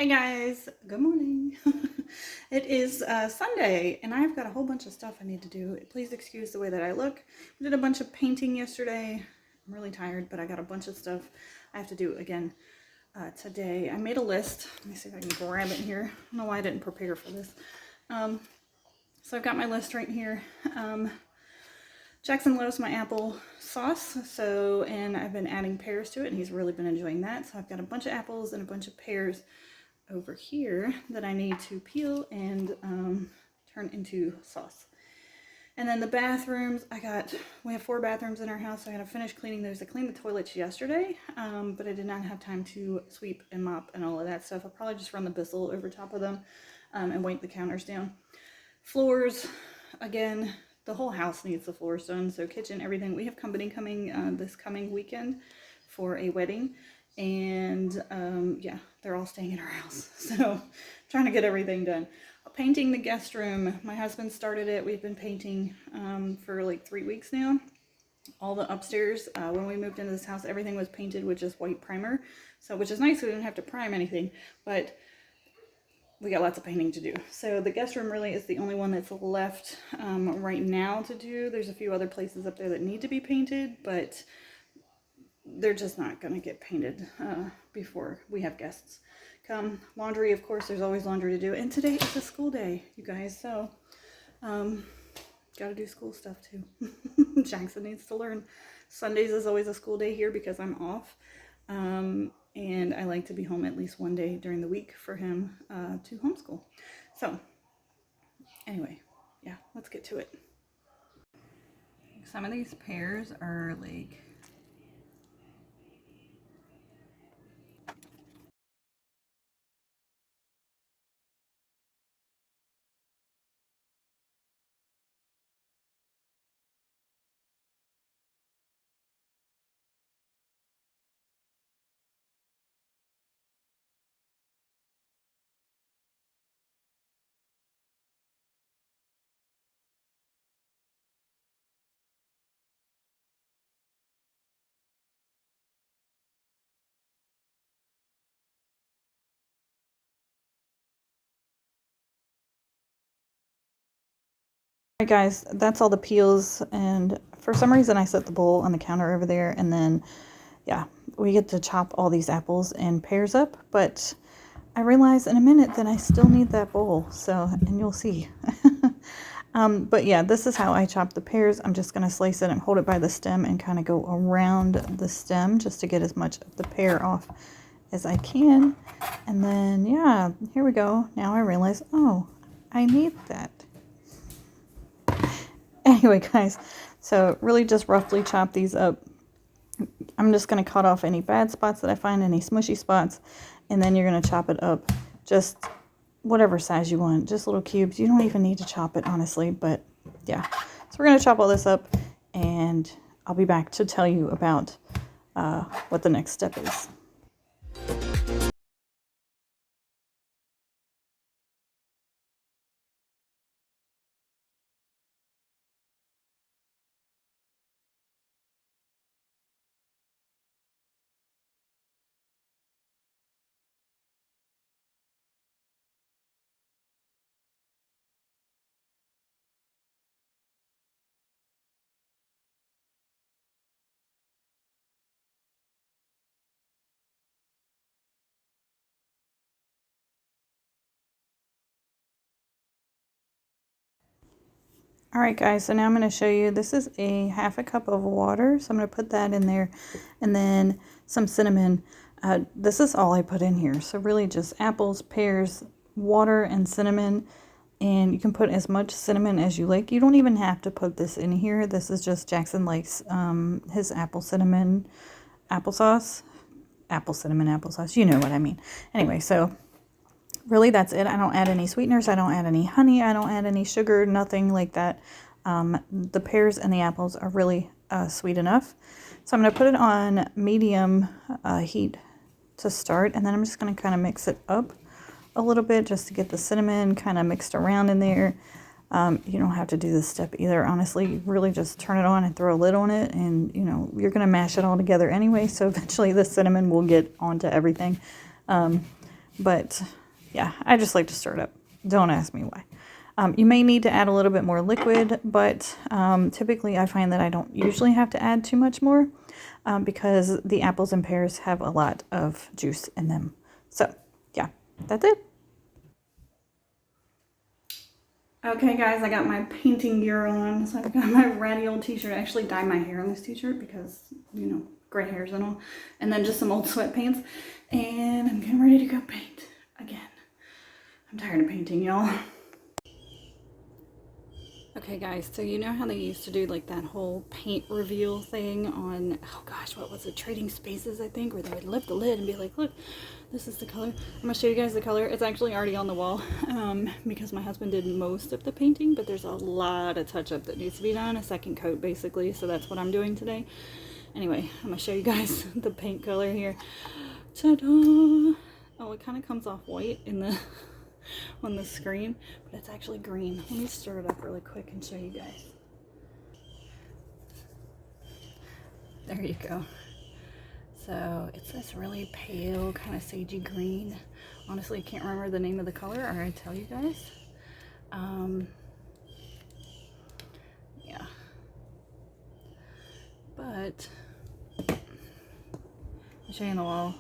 Hey guys, good morning. It is Sunday and I've got a whole bunch of stuff I need to do. Please excuse the way that I look. We did a bunch of painting yesterday. I'm really tired, but I got a bunch of stuff I have to do again today. I made a list. Let me see if I can grab it here. I don't know why I didn't prepare for this. So I've got my list right here. Jackson loves my apple sauce, and I've been adding pears to it, and he's really been enjoying that. So I've got a bunch of apples and a bunch of pears over here that I need to peel and turn into sauce. And then the bathrooms, we have 4 bathrooms in our house, so I gotta finish cleaning those. I cleaned the toilets yesterday, but I did not have time to sweep and mop and all of that stuff. I'll probably just run the Bissell over top of them and wipe the counters down. Floors, again, the whole house needs the floors done, so kitchen, everything. We have company coming this coming weekend for a wedding, and yeah, they're all staying at our house, so trying to get everything done. Painting the guest room, my husband started it. We've been painting for like 3 weeks now. All the upstairs, when we moved into this house, everything was painted with just white primer, so which is nice. We didn't have to prime anything, but we got lots of painting to do. So the guest room really is the only one that's left right now to do. There's a few other places up there that need to be painted, but they're just not going to get painted before we have guests come. Laundry, of course, there's always laundry to do. And today is a school day, you guys, so got to do school stuff too. Jackson needs to learn. Sundays is always a school day here because I'm off. And I like to be home at least one day during the week for him to homeschool. So anyway, yeah, let's get to it. Some of these pears are like Alright guys, that's all the peels, and for some reason I set the bowl on the counter over there, and then yeah, we get to chop all these apples and pears up, but I realize in a minute that I still need that bowl, so, and you'll see. But yeah, this is how I chop the pears. I'm just going to slice it and hold it by the stem and kind of go around the stem just to get as much of the pear off as I can. And then, yeah, here we go. Now I realize, oh, I need that. Anyway, guys, so really just roughly chop these up. I'm just going to cut off any bad spots that I find, any smushy spots, and then you're going to chop it up just whatever size you want, just little cubes. You don't even need to chop it, honestly, but yeah. So we're going to chop all this up, and I'll be back to tell you about what the next step is. Alright guys, so now I'm going to show you, this is a half a cup of water, so I'm going to put that in there, and then some cinnamon. This is all I put in here, so really just apples, pears, water, and cinnamon, and you can put as much cinnamon as you like. You don't even have to put this in here. This is just Jackson likes his apple cinnamon applesauce. Apple cinnamon applesauce, you know what I mean. Anyway, so really that's it. I don't add any sweeteners, I don't add any honey, I don't add any sugar, nothing like that. The pears and the apples are really sweet enough. So I'm going to put it on medium heat to start, and then I'm just going to kind of mix it up a little bit just to get the cinnamon kind of mixed around in there. You don't have to do this step either, honestly. You really just turn it on and throw a lid on it, and you know, you're going to mash it all together anyway, so eventually the cinnamon will get onto everything. But yeah, I just like to stir it up. Don't ask me why. You may need to add a little bit more liquid, but typically I find that I don't usually have to add too much more because the apples and pears have a lot of juice in them. So yeah, that's it. Okay guys, I got my painting gear on. So I've got my ratty old t-shirt. I actually dyed my hair on this t-shirt because, you know, gray hairs and all. And then just some old sweatpants. And I'm getting ready to go paint again. I'm tired of painting, y'all. Okay guys, so you know how they used to do like that whole paint reveal thing on, oh gosh, what was it, Trading Spaces I think, where they would lift the lid and be like, look, this is the color. I'm gonna show you guys the color. It's actually already on the wall because my husband did most of the painting, but there's a lot of touch up that needs to be done, a second coat basically, so that's what I'm doing today. Anyway, I'm gonna show you guys the paint color here. Ta-da! Oh, it kind of comes off white in the on the screen, but it's actually green. Let me stir it up really quick and show you guys. There you go. So it's this really pale kind of sagey green. Honestly, I can't remember the name of the color, or I tell you guys. Yeah, but I'll show you on the wall.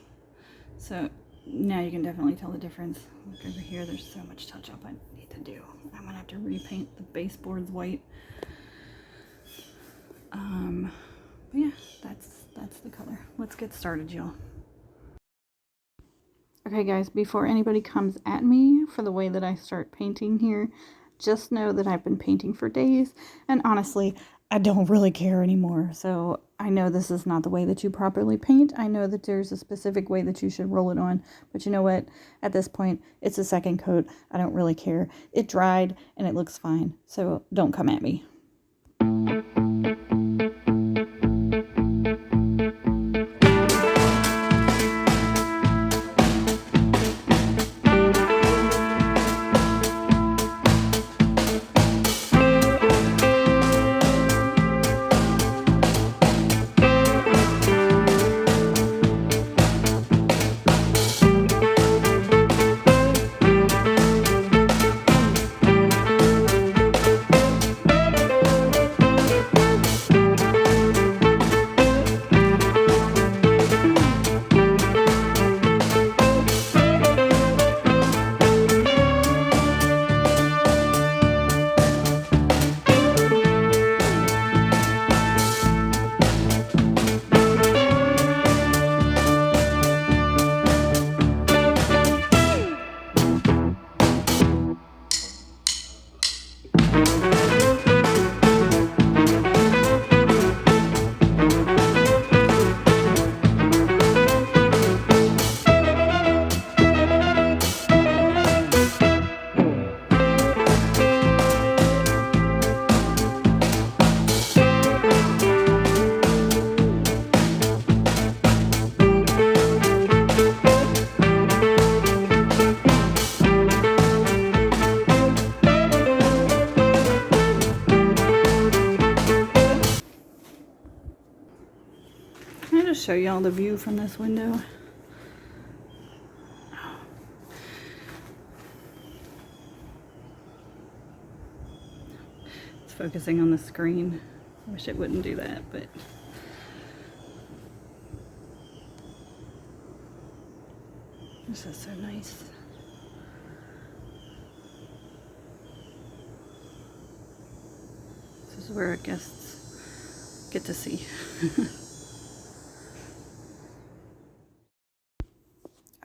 So now you can definitely tell the difference. Look over here, there's so much touch up I need to do. I'm gonna have to repaint the baseboards white. But yeah, that's the color. Let's get started, y'all. Okay guys, before anybody comes at me for the way that I start painting here, just know that I've been painting for days, and honestly, I don't really care anymore. So I know this is not the way that you properly paint. I know that there's a specific way that you should roll it on, but you know what? At this point, it's a second coat. I don't really care. It dried and it looks fine, so don't come at me. Show y'all the view from this window. It's focusing on the screen. I wish it wouldn't do that, but this is so nice. This is where guests get to see.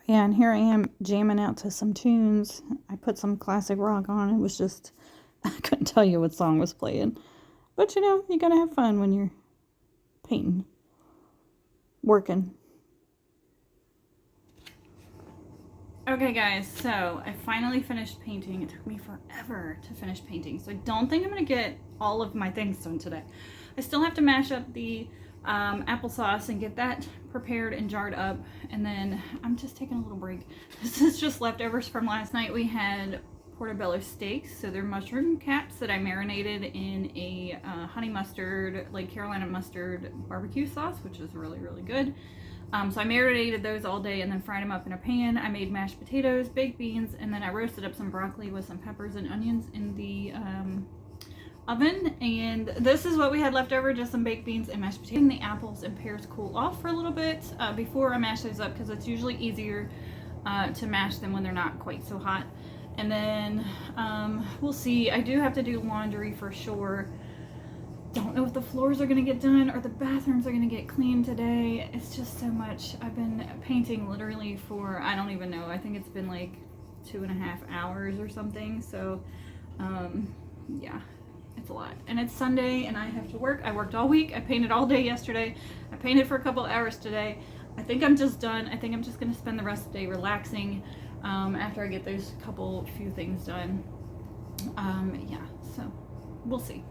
Yeah, and here I am jamming out to some tunes. I put some classic rock on. It was just, I couldn't tell you what song was playing. But you know, you gotta have fun when you're painting, working. Okay guys, so I finally finished painting. It took me forever to finish painting, so I don't think I'm gonna get all of my things done today. I still have to mash up the applesauce and get that prepared and jarred up, and then I'm just taking a little break. This is just leftovers from last night. We had portobello steaks, so they're mushroom caps that I marinated in a honey mustard, like Carolina mustard barbecue sauce, which is really, really good. So I marinated those all day and then fried them up in a pan. I made mashed potatoes, baked beans, and then I roasted up some broccoli with some peppers and onions in the oven. And this is what we had left over, just some baked beans and mashed potatoes. The apples and pears cool off for a little bit before I mash those up, because it's usually easier to mash them when they're not quite so hot. And then we'll see. I do have to do laundry for sure. Don't know if the floors are gonna get done or the bathrooms are gonna get cleaned today. It's just so much. I've been painting literally for, I don't even know, I think it's been like 2.5 hours or something. So yeah, it's a lot. And it's Sunday and I have to work. I worked all week. I painted all day yesterday. I painted for a couple hours today. I think I'm just done. I think I'm just gonna spend the rest of the day relaxing after I get those few things done. Yeah, so we'll see.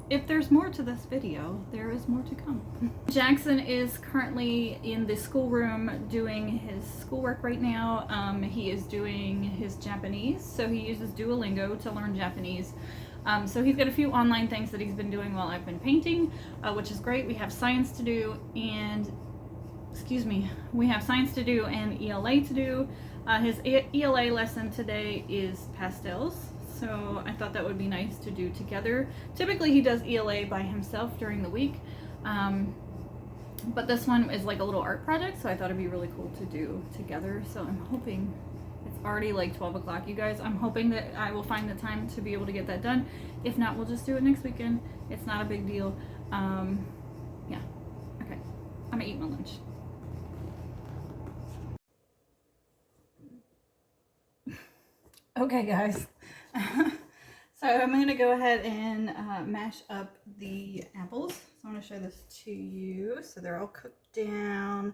If there's more to this video, there is more to come. Jackson is currently in the schoolroom doing his schoolwork right now. He is doing his Japanese, so he uses Duolingo to learn Japanese. So he's got a few online things that he's been doing while I've been painting, which is great. We have science to do and, we have science to do and ELA to do. His ELA lesson today is pastels. So I thought that would be nice to do together. Typically he does ELA by himself during the week, but this one is like a little art project, so I thought it'd be really cool to do together. So I'm hoping, it's already like 12 o'clock, you guys. I'm hoping that I will find the time to be able to get that done. If not, we'll just do it next weekend. It's not a big deal. Yeah, okay, I'm gonna eat my lunch. Okay, guys. So I'm going to go ahead and mash up the apples. So I'm going to show this to you. So they're all cooked down,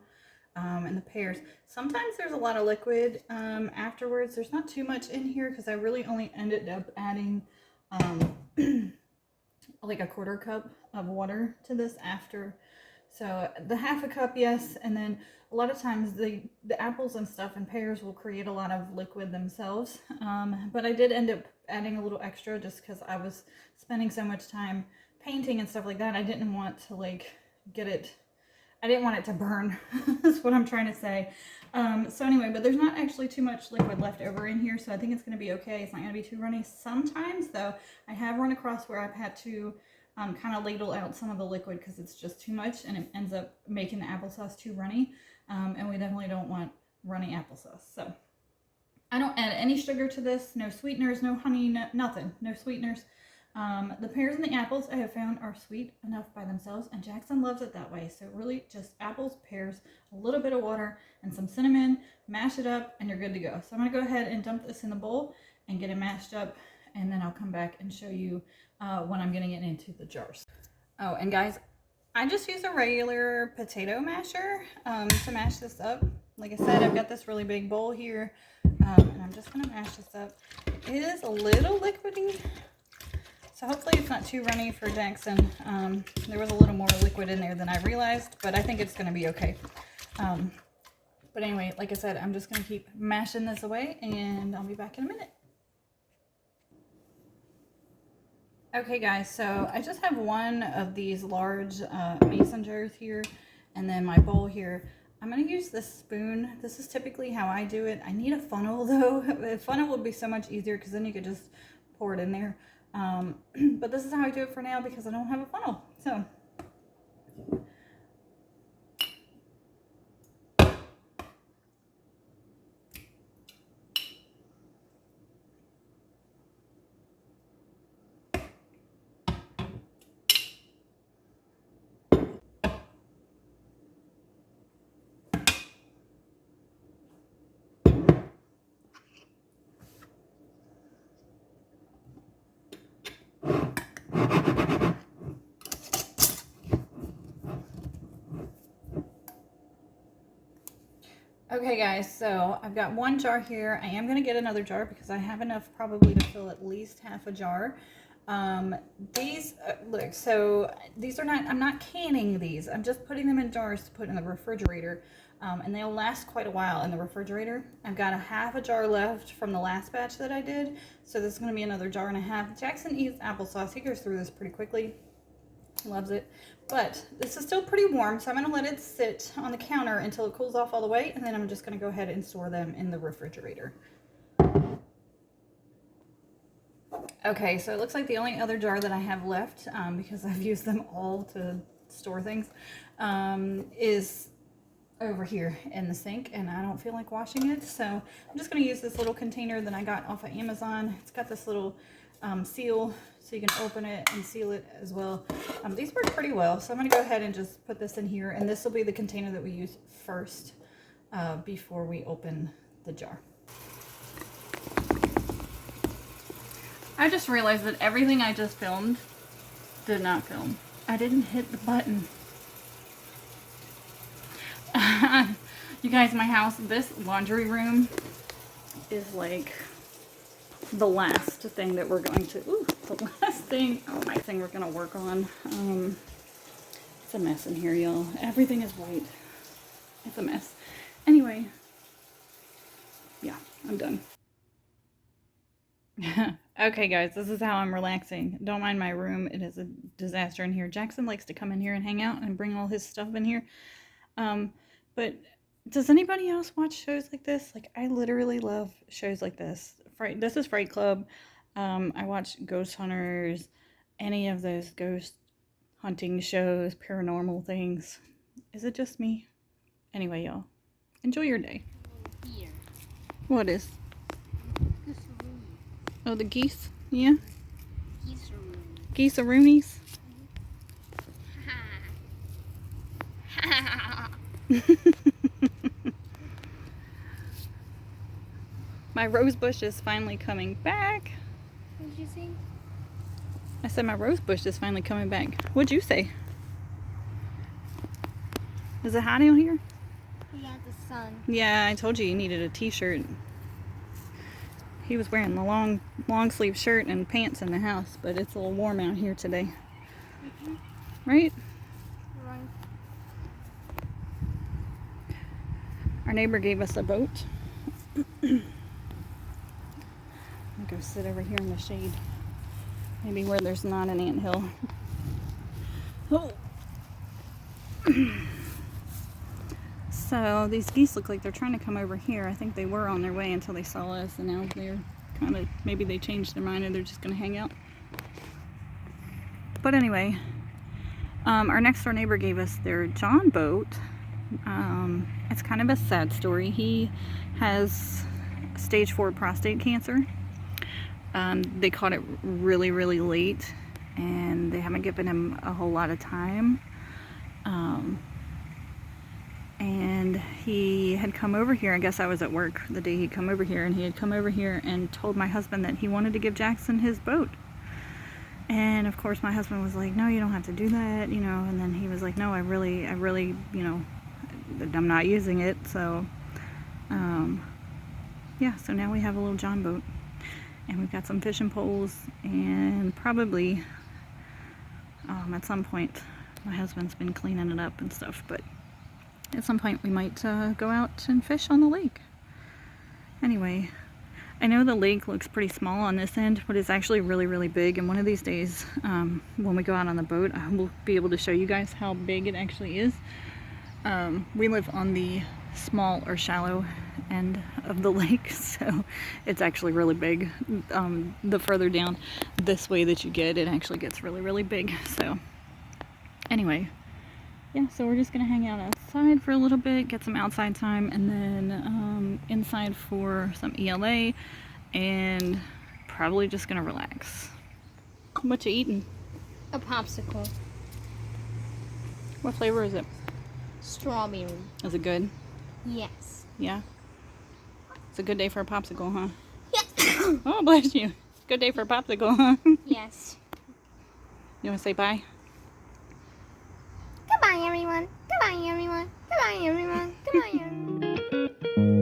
and the pears. Sometimes there's a lot of liquid afterwards. There's not too much in here because I really only ended up adding like a 1/4 cup of water to this after. So the 1/2 cup, yes, and then a lot of times the apples and stuff and pears will create a lot of liquid themselves. But I did end up adding a little extra just because I was spending so much time painting and stuff like that. I didn't want to like I didn't want it to burn. That's what I'm trying to say. So anyway, but there's not actually too much liquid left over in here, so I think it's going to be okay. It's not going to be too runny. Sometimes though, I have run across where I've had to kind of ladle out some of the liquid because it's just too much and it ends up making the applesauce too runny. And we definitely don't want runny applesauce. So I don't add any sugar to this, no sweeteners, no honey, nothing, no sweeteners. The pears and the apples I have found are sweet enough by themselves, and Jackson loves it that way. So really just apples, pears, a little bit of water, and some cinnamon, mash it up, and you're good to go. So I'm gonna go ahead and dump this in the bowl and get it mashed up, and then I'll come back and show you when I'm getting it into the jars. Oh, and guys, I just use a regular potato masher to mash this up. Like I said, I've got this really big bowl here, and I'm just gonna mash this up. It is a little liquidy, so hopefully it's not too runny for Jackson. There was a little more liquid in there than I realized, but I think it's gonna be okay. But anyway, like I said, I'm just gonna keep mashing this away, and I'll be back in a minute. Okay guys, so I just have one of these large mason jars here, and then my bowl here. I'm going to use this spoon. This is typically how I do it. I need a funnel though. A funnel would be so much easier because then you could just pour it in there. But this is how I do it for now because I don't have a funnel. So okay guys, so I've got one jar here. I am going to get another jar because I have enough probably to fill at least half a jar. These, look, so these are not, I'm not canning these. I'm just putting them in jars to put in the refrigerator. And they'll last quite a while in the refrigerator. I've got a half a jar left from the last batch that I did. So this is going to be another jar and a half. Jackson eats applesauce. He goes through this pretty quickly. He loves it. But this is still pretty warm, so I'm gonna let it sit on the counter until it cools off all the way, and then I'm just gonna go ahead and store them in the refrigerator. Okay, so it looks like the only other jar that I have left, because I've used them all to store things, is over here in the sink, and I don't feel like washing it, so I'm just going to use this little container that I got off of Amazon. It's got this little seal, so you can open it and seal it as well. These work pretty well, so I'm going to go ahead and just put this in here, and this will be the container that we use first before we open the jar. I just realized that everything I just filmed did not film. I didn't hit the button. You guys, my house, this laundry room is like the last thing that we're going to, the last thing, my thing we're going to work on. It's a mess in here, y'all. Everything is white. It's a mess. Anyway, yeah, I'm done. Okay, guys, this is how I'm relaxing. Don't mind my room. It is a disaster in here. Jackson likes to come in here and hang out and bring all his stuff in here. But does anybody else watch shows like this? Like, I literally love shows like this. This is Fright Club. I watch Ghost Hunters, any of those ghost hunting shows, paranormal things. Is it just me? Anyway, y'all, enjoy your day. Here. What is? Oh, the geese? Yeah? Geese-a-roonies. My rose bush is finally coming back. What did you say? I said my rose bush is finally coming back. What'd you say? Is it hot out here? Yeah, the sun. Yeah, I told you needed a t-shirt. He was wearing the long sleeve shirt and pants in the house, but it's a little warm out here today. Mm-hmm. Right? Right. Our neighbor gave us a boat. I'm gonna go sit over here in the shade. Maybe where there's not an anthill. Oh. So these geese look like they're trying to come over here. I think they were on their way until they saw us, and now they're kind of, maybe they changed their mind and they're just gonna hang out. But anyway, our next door neighbor gave us their John boat. It's kind of a sad story. He has stage 4 prostate cancer. They caught it really, really late, and they haven't given him a whole lot of time. And he had come over here, I guess I was at work the day he'd come over here, and he had come over here and told my husband that he wanted to give Jackson his boat. And of course my husband was like, no, you don't have to do that, you know, and then he was like, no, I really, you know, I'm not using it. So, yeah, so now we have a little John boat, and we've got some fishing poles, and probably, at some point, my husband's been cleaning it up and stuff, but at some point we might go out and fish on the lake. Anyway, I know the lake looks pretty small on this end, but it's actually really, really big, and one of these days, when we go out on the boat, I will be able to show you guys how big it actually is. We live on the small or shallow end of the lake, so it's actually really big. The further down this way that you get, it actually gets really, really big. So anyway, yeah, so we're just gonna hang out outside for a little bit, get some outside time, and then inside for some ELA, and probably just gonna relax. What you eating? A popsicle. What flavor is it? Strawberry. Is it good? Yes. Yeah? It's a good day for a popsicle, huh? Yes. Oh, bless you. Good day for a popsicle, huh? Yes. You want to say bye? Goodbye, everyone. Goodbye, everyone. Goodbye, everyone. Goodbye, everyone.